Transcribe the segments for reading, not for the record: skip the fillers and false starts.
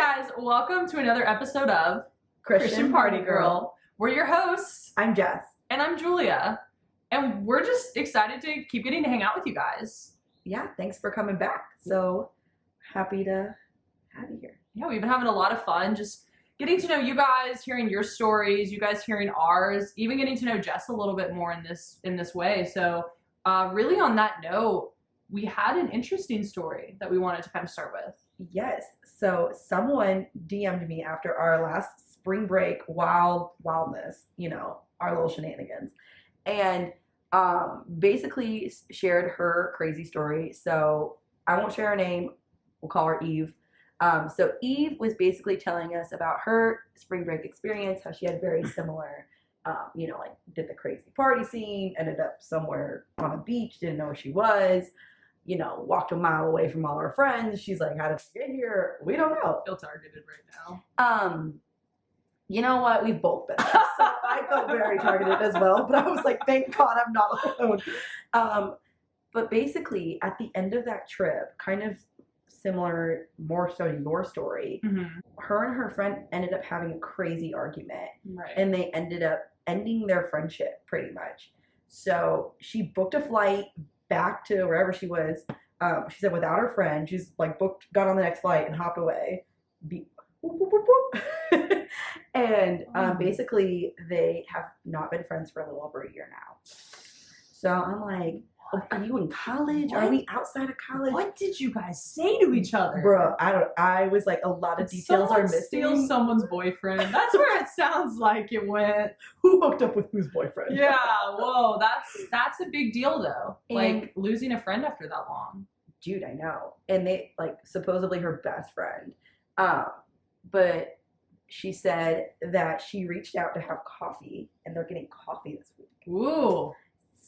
guys, welcome to another episode of Christian Party Girl. We're your hosts. I'm Jess. And I'm Julia. And we're just excited to keep getting to hang out with you guys. Yeah, thanks for coming back. So happy to have you here. Yeah, we've been having a lot of fun just getting to know you guys, hearing your stories, you guys hearing ours, even getting to know Jess a little bit more in this way. So really on that note, we had an interesting story that we wanted to kind of start with. Yes. So someone DM'd me after our last spring break wildness, our little shenanigans. And basically shared her crazy story. So I won't share her name. We'll call her Eve. So Eve was basically telling us about her spring break experience, how she had very similar, did the crazy party scene, ended up somewhere on a beach, didn't know where she was, walked a mile away from all her friends. She's like, how did I get here? We don't know. I feel targeted right now. You know what? We've both been there. So I felt very targeted as well, but I was like, thank God I'm not alone. But basically, at the end of that trip, kind of similar, more so to your story, her and her friend ended up having a crazy argument. Right. And they ended up ending their friendship pretty much. So she booked a flight back to wherever she was. She said without her friend, she's like got on the next flight and hopped away. And basically they have not been friends for a little over a year now. So I'm like, are you in college? What? Are we outside of college? What did you guys say to each other? Bro, I was like, a lot of details are missing. Steal someone's boyfriend. That's where it sounds like it went. Who hooked up with whose boyfriend? Yeah, whoa, that's a big deal though. And like losing a friend after that long. Dude, I know. And they supposedly her best friend. But she said that she reached out to have coffee and they're getting coffee this week. Ooh.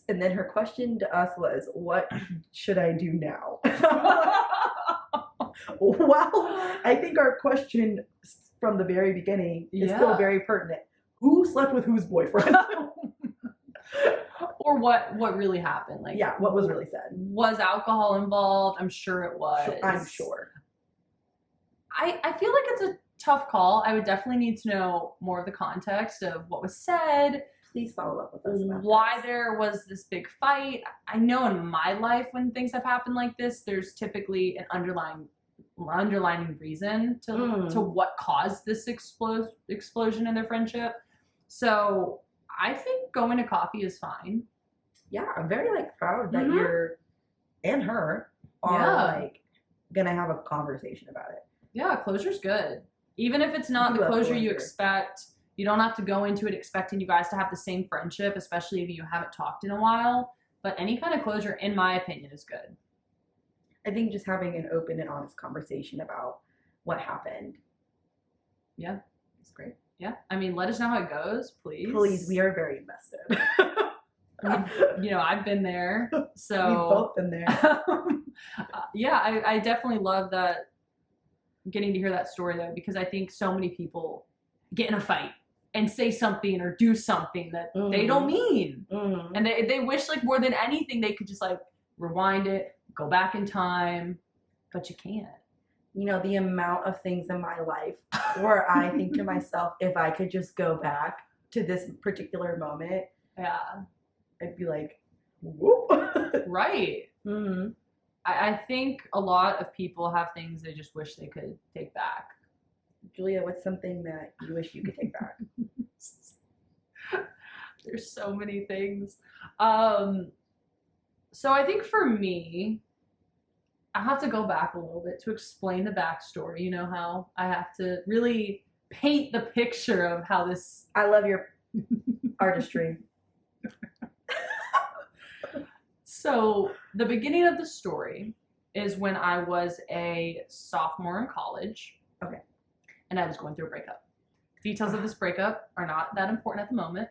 And then her question to us was, what should I do now? Well, I think our question from the very beginning is still very pertinent. Who slept with whose boyfriend? Or what really happened? What was really said? Was alcohol involved? I'm sure it was. I'm sure. I feel like it's a tough call. I would definitely need to know more of the context of what was said. Please follow up with us about why there was this big fight. I know in my life when things have happened like this, there's typically an underlying reason to what caused this explosion in their friendship. So I think going to coffee is fine. Yeah, I'm very proud that you're and her are gonna have a conversation about it. Yeah, closure's good. Even if it's not the closure you expect. You don't have to go into it expecting you guys to have the same friendship, especially if you haven't talked in a while. But any kind of closure, in my opinion, is good. I think just having an open and honest conversation about what happened. Yeah, it's great. Yeah, I mean, let us know how it goes, please. Please, we are very invested. I've been there, so we've both been there. Yeah, I definitely love that. Getting to hear that story though, because I think so many people get in a fight and say something or do something that they don't mean. And they wish more than anything they could just rewind it, go back in time, but you can't. The amount of things in my life where I think to myself, if I could just go back to this particular moment, I'd be like, whoop. Right. I think a lot of people have things they just wish they could take back. Julia, what's something that you wish you could take back? There's so many things. So I think for me, I have to go back a little bit to explain the backstory. You know how I have to really paint the picture of how this... I love your artistry. So the beginning of the story is when I was a sophomore in college. Okay. And I was going through a breakup. Details of this breakup are not that important at the moment.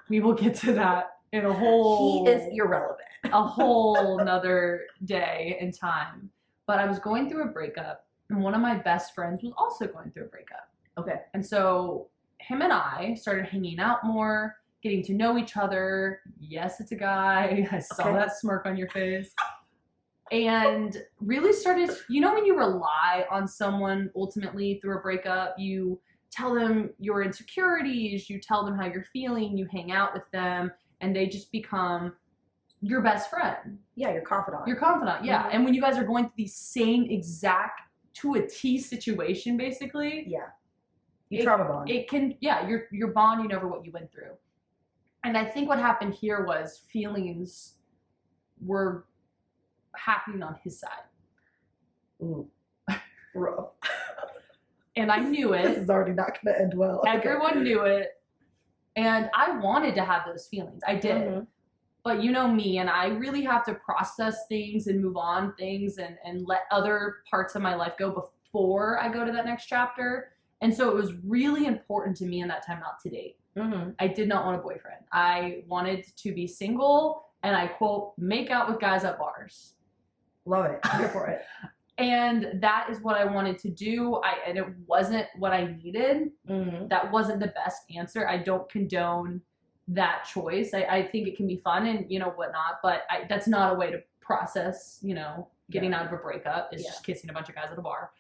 We will get to that in a whole... He is irrelevant. A whole nother day and time. But I was going through a breakup, and one of my best friends was also going through a breakup. Okay. And so him and I started hanging out more, getting to know each other. Yes, it's a guy. I saw that smirk on your face. And really started, you know, when you rely on someone ultimately through a breakup, you tell them your insecurities, you tell them how you're feeling, you hang out with them, and they just become your best friend. Yeah, your confidant. Your confidant, yeah. And when you guys are going through the same exact to a T situation, basically. Yeah. You trauma bond. It can, yeah, you're bonding over what you went through. And I think what happened here was feelings were happening on his side. Ooh. Rough. And I knew it. This is already not going to end well. Everyone knew it. And I wanted to have those feelings. I did. Mm-hmm. But you know me, and I really have to process things and move on things and let other parts of my life go before I go to that next chapter. And so it was really important to me in that time not to date. Mm-hmm. I did not want a boyfriend. I wanted to be single and I, quote, make out with guys at bars. Love it. Go for it. And that is what I wanted to do. And it wasn't what I needed. Mm-hmm. That wasn't the best answer. I don't condone that choice. I think it can be fun and, you know, whatnot, but that's not a way to process, you know, getting out of a breakup. It's just kissing a bunch of guys at a bar.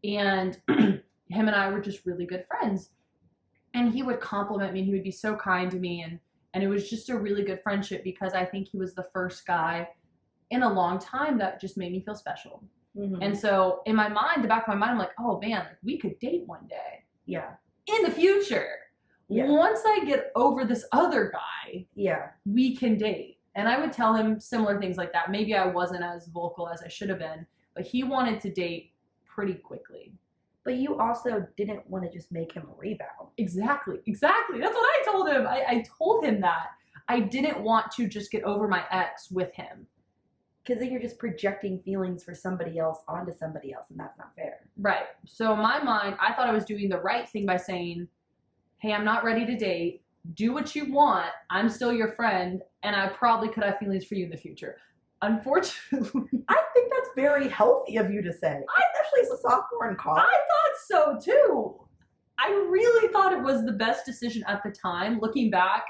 And him and I were just really good friends. And he would compliment me and he would be so kind to me. And it was just a really good friendship because I think he was the first guy in a long time that just made me feel special. Mm-hmm. And so in my mind, the back of my mind, I'm like, oh man, like we could date one day. Yeah. In the future. Yeah. Once I get over this other guy, we can date. And I would tell him similar things like that. Maybe I wasn't as vocal as I should have been, but he wanted to date pretty quickly. But you also didn't want to just make him a rebound. Exactly. That's what I told him. I told him that. I didn't want to just get over my ex with him. Because then you're just projecting feelings for somebody else onto somebody else, and that's not fair. Right. So in my mind, I thought I was doing the right thing by saying, hey, I'm not ready to date. Do what you want. I'm still your friend, and I probably could have feelings for you in the future. Unfortunately. I think that's very healthy of you to say, especially as a sophomore in college. I thought so, too. I really thought it was the best decision at the time. Looking back,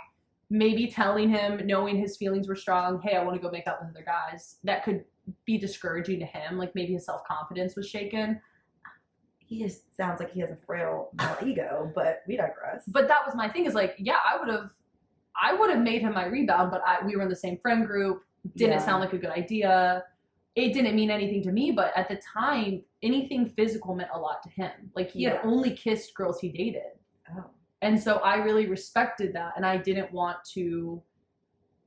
maybe telling him, knowing his feelings were strong, hey, I want to go make out with other guys, that could be discouraging to him. Like maybe his self-confidence was shaken. He just sounds like he has a frail ego, but we digress. But that was my thing is like, yeah, I would have made him my rebound, but we were in the same friend group. Didn't sound like a good idea. It didn't mean anything to me, but at the time, anything physical meant a lot to him. Like he had only kissed girls he dated. Oh. And so I really respected that. And I didn't want to,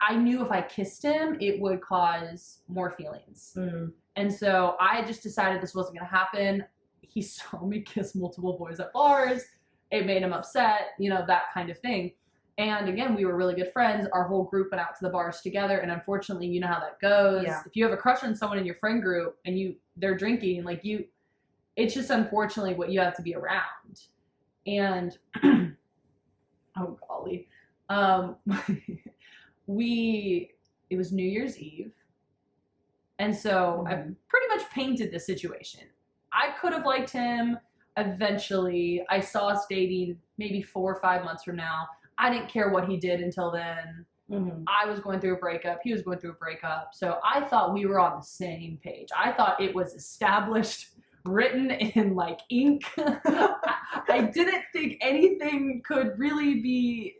I knew if I kissed him, it would cause more feelings. Mm. And so I just decided this wasn't going to happen. He saw me kiss multiple boys at bars. It made him upset, you know, that kind of thing. And again, we were really good friends. Our whole group went out to the bars together. And unfortunately, you know how that goes. Yeah. If you have a crush on someone in your friend group and they're drinking, like it's just unfortunately what you have to be around. And oh golly, it was New Year's Eve. And so I pretty much painted the situation. I could have liked him eventually. I saw us dating maybe 4 or 5 months from now. I didn't care what he did until then. Mm-hmm. I was going through a breakup. He was going through a breakup. So I thought we were on the same page. I thought it was established, written in like ink. I didn't think anything could really be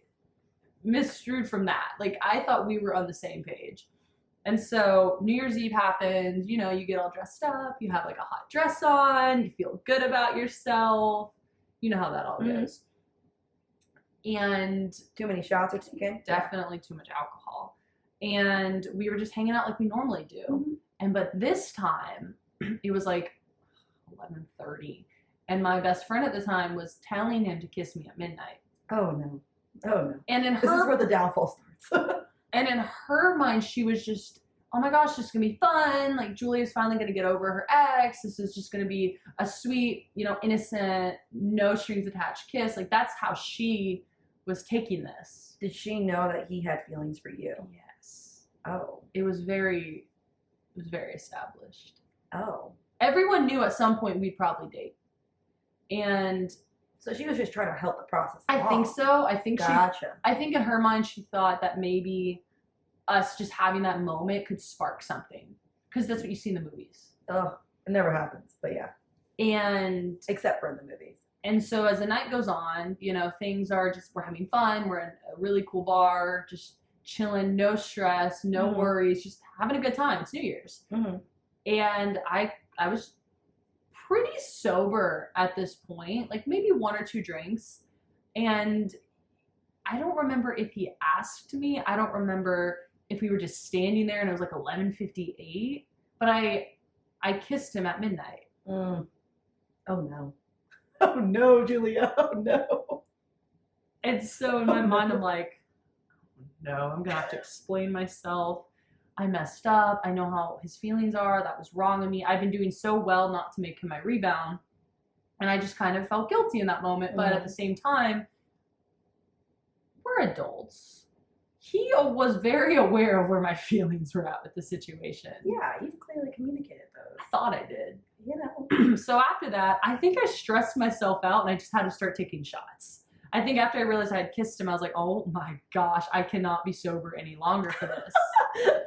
misconstrued from that. Like I thought we were on the same page. And so New Year's Eve happens, you know, you get all dressed up, you have like a hot dress on, you feel good about yourself. You know how that all goes. And too many shots are taken. Definitely too much alcohol. And we were just hanging out like we normally do. Mm-hmm. But this time it was like 11:30. And my best friend at the time was telling him to kiss me at midnight. Oh no. And this is where the downfall starts. And in her mind, she was just, oh my gosh, this is going to be fun. Like, Julia's finally going to get over her ex. This is just going to be a sweet, you know, innocent, no strings attached kiss. Like, that's how she was taking this. Did she know that he had feelings for you? Yes. Oh. It was very established. Oh. Everyone knew at some point we'd probably date. And so she was just trying to help the process along. I think so. I think gotcha. I think in her mind she thought that maybe us just having that moment could spark something. because that's what you see in the movies. Oh, it never happens, but yeah. And except for in the movies. And so as the night goes on, you know, things are just, we're having fun. We're in a really cool bar, just chilling, no stress, no worries, just having a good time. It's New Year's. And I was pretty sober at this point, like maybe 1 or 2 drinks. And I don't remember if he asked me. I don't remember if we were just standing there and it was like 11:58. But I kissed him at midnight. Oh no. Oh no, Julia. Oh no. And so in my mind, I'm like, no, I'm going to have to explain myself. I messed up. I know how his feelings are. That was wrong of me. I've been doing so well not to make him my rebound. And I just kind of felt guilty in that moment. But at the same time, we're adults. He was very aware of where my feelings were at with the situation. Yeah, you've clearly communicated those. I thought I did. You know. So after that, I think I stressed myself out and I just had to start taking shots. I think after I realized I had kissed him, I was like, oh my gosh, I cannot be sober any longer for this.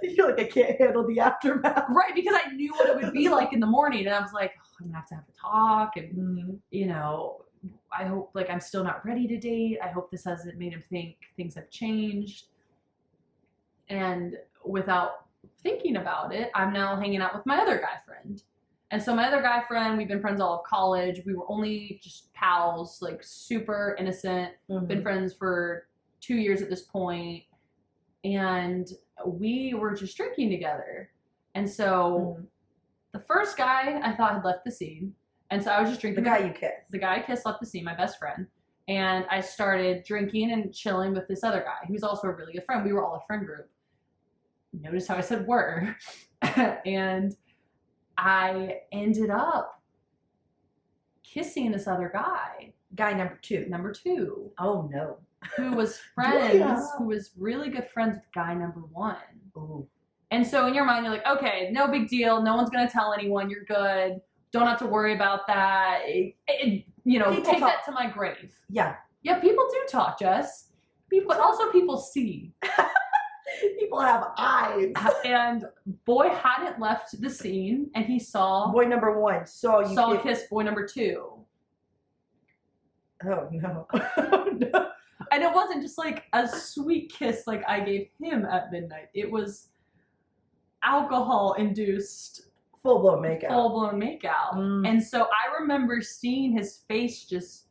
You're like, I can't handle the aftermath. Right, because I knew what it would be like in the morning. And I was like, oh, I'm going to have a talk. And, you know, I hope, like, I'm still not ready to date. I hope this hasn't made him think things have changed. And without thinking about it, I'm now hanging out with my other guy friend. And so my other guy friend, we've been friends all of college. We were only just pals, like super innocent. Been friends for 2 years at this point. And we were just drinking together. And so the first guy I thought had left the scene. And so I was just drinking. The guy you kissed. The guy I kissed left the scene, my best friend. And I started drinking and chilling with this other guy, who's also a really good friend. We were all a friend group. Notice how I said were. And I ended up kissing this other guy. Guy number 2. Number 2. Oh no. Who was friends, who was really good friends with guy number 1. Ooh. And so in your mind, you're like, okay, no big deal. No one's going to tell anyone. You're good. Don't have to worry about that. You know, People take talk. that to my grave. Yeah. Yeah, people do talk, Jess. But also people see. People have eyes. And boy hadn't left the scene, and he saw Boy number 1 saw you kiss boy number 2. Oh no. Oh no. And it wasn't just like a sweet kiss like I gave him at midnight. It was alcohol-induced Full-blown makeout. Full-blown makeout. And so I remember seeing his face just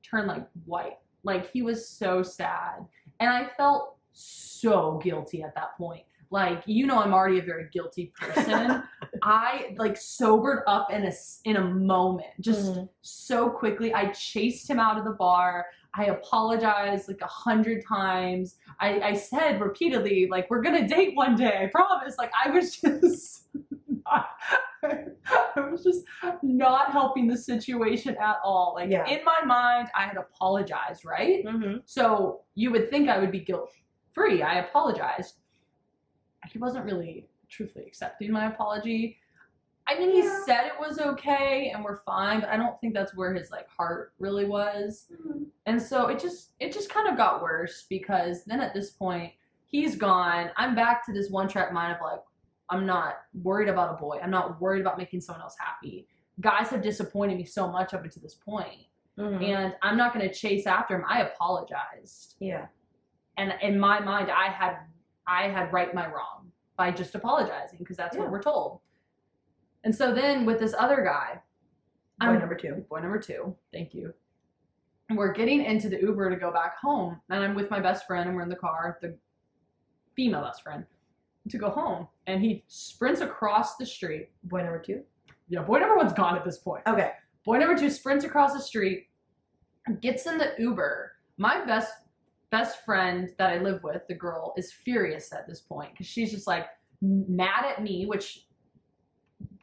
turn like white. Like he was so sad. And I felt so guilty at that point. Like, you know, I'm already a very guilty person. I like sobered up in a moment, just so quickly. I chased him out of the bar. I apologized like 100 times. I said repeatedly, like, we're gonna date one day, I promise. Like, I was just not helping the situation at all. Like, in my mind, I had apologized, right? So you would think I would be guilt-free. I apologized. He wasn't really truthfully accepting my apology. I mean, he said it was okay and we're fine, but I don't think that's where his like heart really was. And so it just kind of got worse, because then at this point he's gone. I'm back to this one-track mind of like, I'm not worried about a boy. I'm not worried about making someone else happy. Guys have disappointed me so much up until this point. And I'm not going to chase after him. I apologized. Yeah. And in my mind, I had right my wrong by just apologizing, because that's what we're told. And so then with this other guy, Boy number 2. Thank you. We're getting into the Uber to go back home, and I'm with my best friend, and we're in the car, the female best friend, to go home. And he sprints across the street. Boy number 2? Yeah, boy number 1's gone at this point. Okay. Boy number 2 sprints across the street, gets in the Uber. My best friend that I live with, the girl, is furious at this point, because she's just like mad at me, which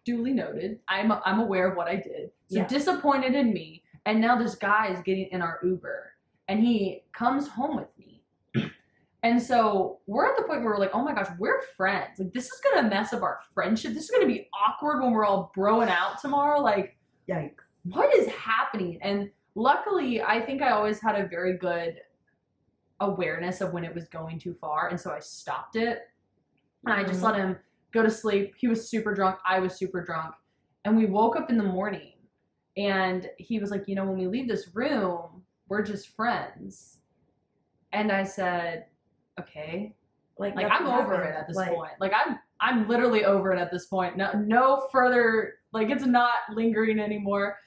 duly noted. I'm aware of what I did. So disappointed in me. And now this guy is getting in our Uber and he comes home with me. And so we're at the point where we're like, oh my gosh, we're friends. Like, this is going to mess up our friendship. This is going to be awkward when we're all broing out tomorrow. Like, yikes. What is happening? And luckily, I think I always had a very good awareness of when it was going too far. And so I stopped it. And I just let him go to sleep. He was super drunk. I was super drunk. And we woke up in the morning and he was like, when we leave this room, we're just friends. And I said, okay. Like I'm over it at this point. Like I'm literally over it at this point. No further, like it's not lingering anymore.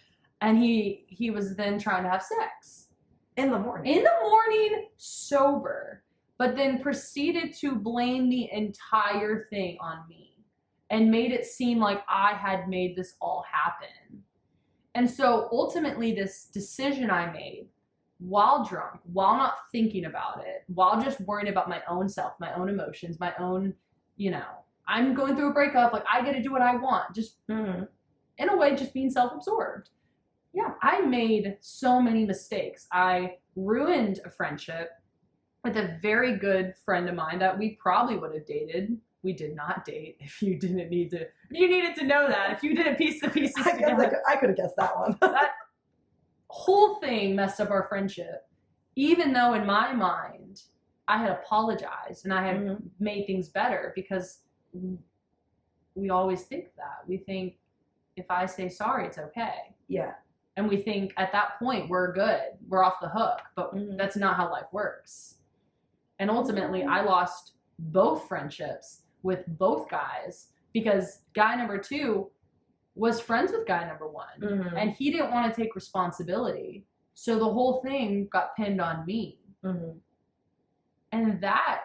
And he was then trying to have sex. In the morning, sober. But then proceeded to blame the entire thing on me and made it seem like I had made this all happen. And so ultimately this decision I made while drunk, while not thinking about it, while just worrying about my own self, my own emotions, my own, I'm going through a breakup, like I get to do what I want, just in a way, just being self-absorbed. Yeah, I made so many mistakes. I ruined a friendship with a very good friend of mine that we probably would have dated. We did not date. If you needed to know that. If you didn't piece the pieces together. I could have guessed that one. That whole thing messed up our friendship. Even though in my mind, I had apologized and I had made things better, because we always think that. We think if I say sorry, it's okay. Yeah. And we think at that point we're good. We're off the hook. But that's not how life works. And ultimately, I lost both friendships with both guys because guy number 2 was friends with guy number 1. And he didn't want to take responsibility. So the whole thing got pinned on me. And that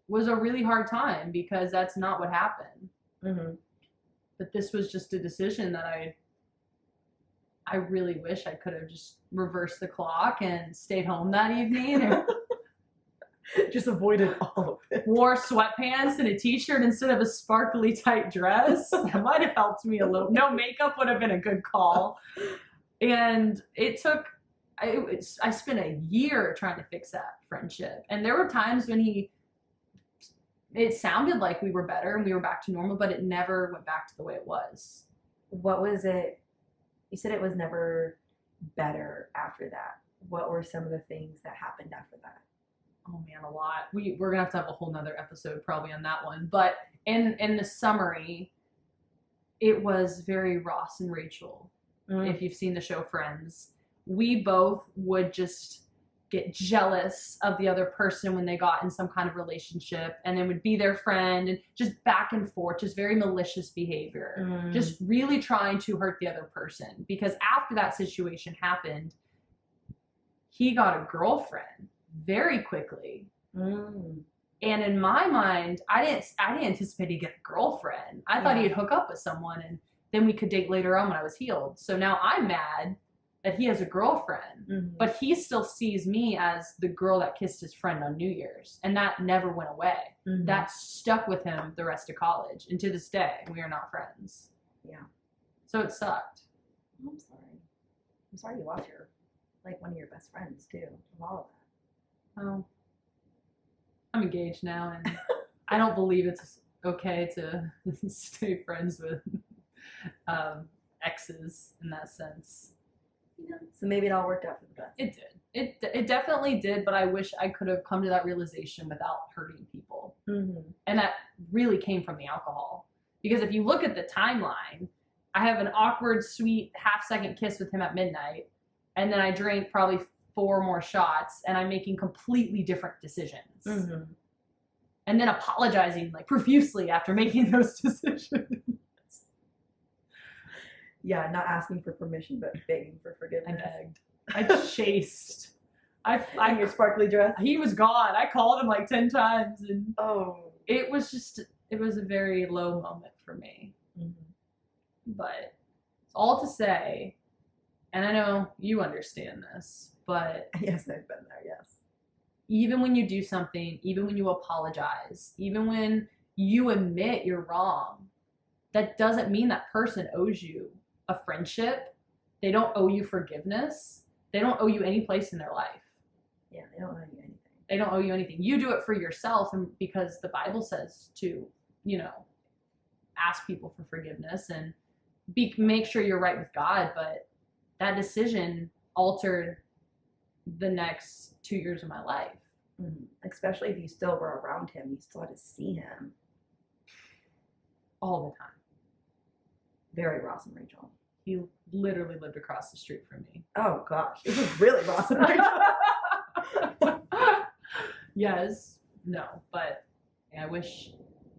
was a really hard time because that's not what happened. But this was just a decision that I really wish I could have just reversed the clock and stayed home that evening. Or just avoided all of it. Wore sweatpants and a t-shirt instead of a sparkly tight dress. That might have helped me a little. No makeup would have been a good call. And I spent a year trying to fix that friendship. And there were times when it sounded like we were better and we were back to normal, but it never went back to the way it was. What was it? You said it was never better after that. What were some of the things that happened after that? Oh man, a lot. We're gonna have to have a whole nother episode probably on that one. But in the summary, it was very Ross and Rachel. If you've seen the show Friends, we both would just get jealous of the other person when they got in some kind of relationship, and then would be their friend and just back and forth, just very malicious behavior, just really trying to hurt the other person. Because after that situation happened, he got a girlfriend very quickly. And in my mind, I didn't anticipate he'd get a girlfriend. I thought he'd hook up with someone and then we could date later on when I was healed. So now I'm mad that he has a girlfriend, but he still sees me as the girl that kissed his friend on New Year's. And that never went away. That stuck with him the rest of college. And to this day, we are not friends. Yeah. So it sucked. I'm sorry. I'm sorry you lost one of your best friends too, of all of that. Oh, I'm engaged now, and I don't believe it's okay to stay friends with exes in that sense. So maybe it all worked out for the best. It did. It definitely did, but I wish I could have come to that realization without hurting people. And that really came from the alcohol. Because if you look at the timeline, I have an awkward, sweet, half-second kiss with him at midnight, and then I drank probably 4 more shots, and I'm making completely different decisions. And then apologizing profusely after making those decisions. Yeah, not asking for permission, but begging for forgiveness. I begged. I chased. In your sparkly dress? He was gone. I called him 10 times, and it was a very low moment for me. But it's all to say, and I know you understand this, but yes, I've been there, yes. Even when you do something, even when you apologize, even when you admit you're wrong, that doesn't mean that person owes you a friendship. They don't owe you forgiveness. They don't owe you any place in their life. Yeah, they don't owe you anything. They don't owe you anything. You do it for yourself, and because the Bible says to, ask people for forgiveness and make sure you're right with God. But that decision altered the next 2 years of my life. Especially if you still were around him, you still had to see him. all the time. Very Ross and Rachel. He literally lived across the street from me. Oh gosh, this is really Ross and Rachel. Yes, no, but I wish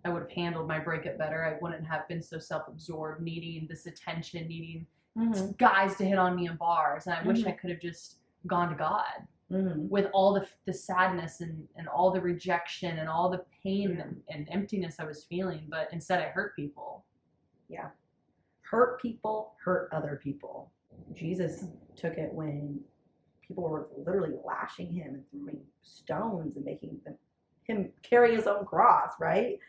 I would have handled my breakup better. I wouldn't have been so self-absorbed, needing this attention, needing guys to hit on me in bars. And I wish I could have just gone to God with all the sadness and all the rejection and all the pain and emptiness I was feeling. But instead I hurt people. Yeah. Hurt people, hurt other people. Jesus took it when people were literally lashing him and throwing stones and making him carry his own cross, right?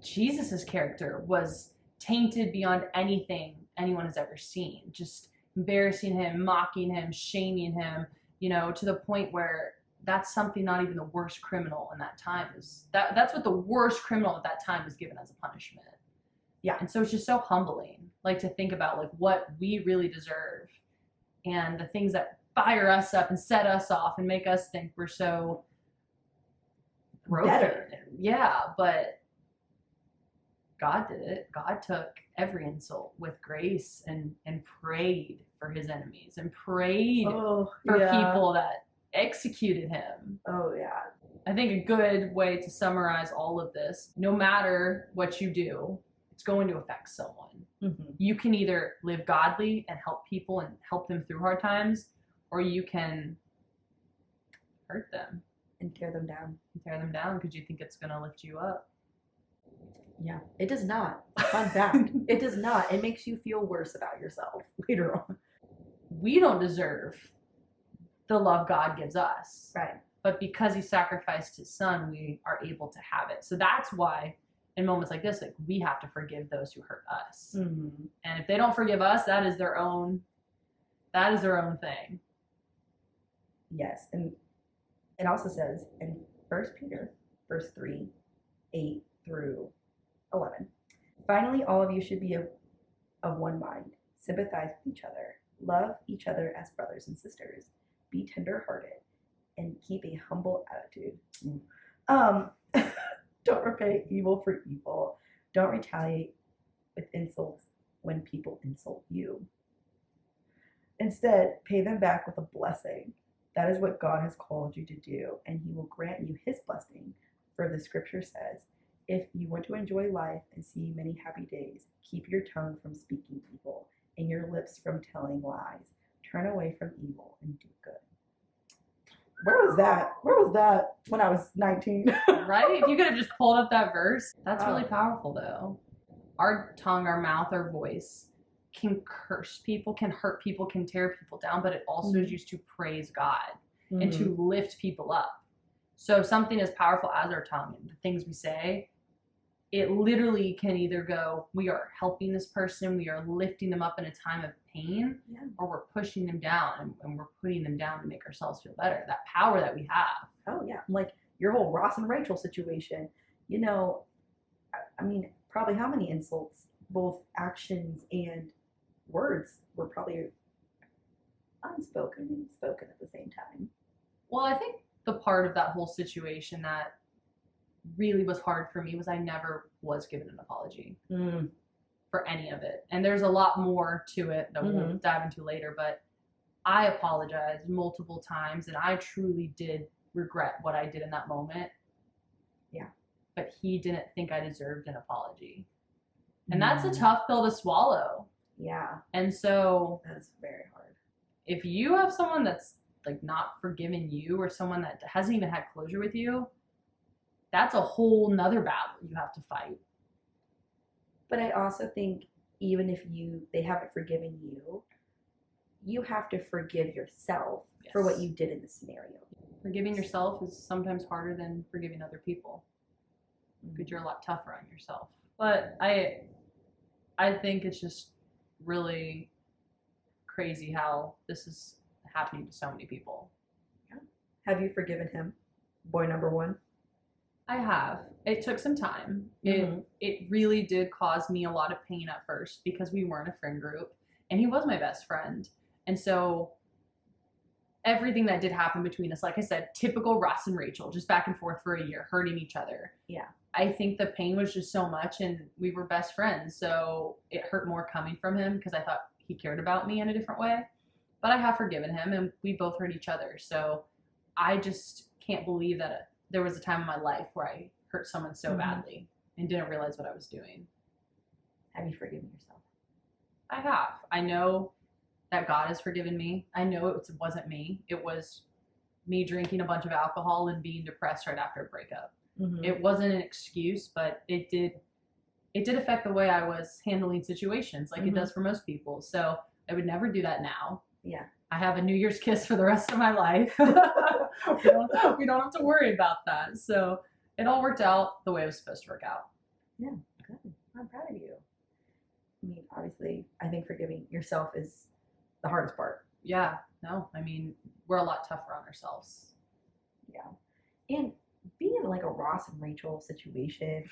Jesus's character was tainted beyond anything anyone has ever seen. Just embarrassing him, mocking him, shaming him, you know, to the point where that's something not even the worst criminal in that time is. That's what the worst criminal at that time was given as a punishment. Yeah. And so it's just so humbling, like, to think about, like, what we really deserve and the things that fire us up and set us off and make us think we're so broken. Better. Yeah, but God did it. God took every insult with grace and prayed for his enemies and prayed for people that executed him. Oh, yeah. I think a good way to summarize all of this, no matter what you do, it's going to affect someone. You can either live godly and help people and help them through hard times, or you can hurt them and tear them down. Because you think it's going to lift you up. Yeah, it does not. Fun fact. It does not. It makes you feel worse about yourself later on. We don't deserve the love God gives us. Right. But because he sacrificed his son, we are able to have it. So that's why in moments like this, like, we have to forgive those who hurt us. And if they don't forgive us, that is their own thing. Yes. And it also says in 1 Peter, verse 3, 8 through 11. Finally, all of you should be of one mind, sympathize with each other, love each other as brothers and sisters, be tender-hearted, and keep a humble attitude. Don't repay evil for evil. Don't retaliate with insults when people insult you. Instead, pay them back with a blessing. That is what God has called you to do, and he will grant you his blessing. For the scripture says, if you want to enjoy life and see many happy days, keep your tongue from speaking evil and your lips from telling lies. Turn away from evil and do good. Where was that? Where was that when I was 19? Right? If you could have just pulled up that verse. That's really powerful, though. Our tongue, our mouth, our voice can curse people, can hurt people, can tear people down, but it also is used to praise God and to lift people up. So something as powerful as our tongue and the things we say, it literally can either go, we are helping this person, we are lifting them up in a time of pain, or we're pushing them down and we're putting them down to make ourselves feel better. That power that we have. Oh, yeah. Like your whole Ross and Rachel situation, you know, I mean, probably how many insults, both actions and words, were probably unspoken and spoken at the same time. Well, I think the part of that whole situation that really was hard for me was I never was given an apology for any of it. And there's a lot more to it that we'll dive into later, but I apologized multiple times and I truly did regret what I did in that moment. Yeah. But he didn't think I deserved an apology. And that's a tough pill to swallow. Yeah. And so that's very hard. If you have someone that's like not forgiven you, or someone that hasn't even had closure with you, that's a whole nother battle you have to fight. But I also think even if they haven't forgiven you, you have to forgive yourself for what you did in the scenario. Forgiving yourself is sometimes harder than forgiving other people because you're a lot tougher on yourself. But I think it's just really crazy how this is happening to so many people. Yeah. Have you forgiven him, boy number one? I have. It took some time. It really did cause me a lot of pain at first because we weren't a friend group and he was my best friend. And so everything that did happen between us, like I said, typical Ross and Rachel, just back and forth for a year, hurting each other. Yeah. I think the pain was just so much, and we were best friends, so it hurt more coming from him because I thought he cared about me in a different way. But I have forgiven him, and we both hurt each other. So I just can't believe that there was a time in my life where I hurt someone so badly and didn't realize what I was doing. Have you forgiven yourself? I have. I know that God has forgiven me. I know it wasn't me. It was me drinking a bunch of alcohol and being depressed right after a breakup. It wasn't an excuse, but it did affect the way I was handling situations, like it does for most people. So I would never do that now. Yeah. I have a New Year's kiss for the rest of my life. we don't have to worry about that. So it all worked out the way it was supposed to work out. Yeah, good. I'm proud of you. I mean, obviously, I think forgiving yourself is the hardest part. Yeah, no, I mean, we're a lot tougher on ourselves. Yeah. And being in like a Ross and Rachel situation,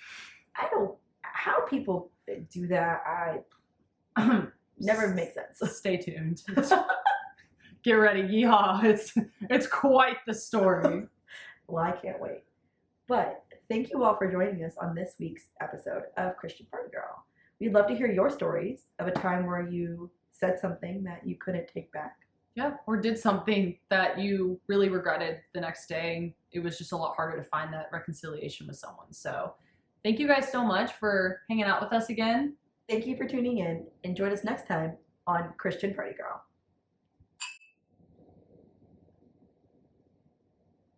how people do that, I never makes sense. Stay tuned. Get ready, yeehaw. It's quite the story. Well, I can't wait. But thank you all for joining us on this week's episode of Christian Party Girl. We'd love to hear your stories of a time where you said something that you couldn't take back. Yeah, or did something that you really regretted the next day. It was just a lot harder to find that reconciliation with someone. So thank you guys so much for hanging out with us again. Thank you for tuning in and join us next time on Christian Party Girl.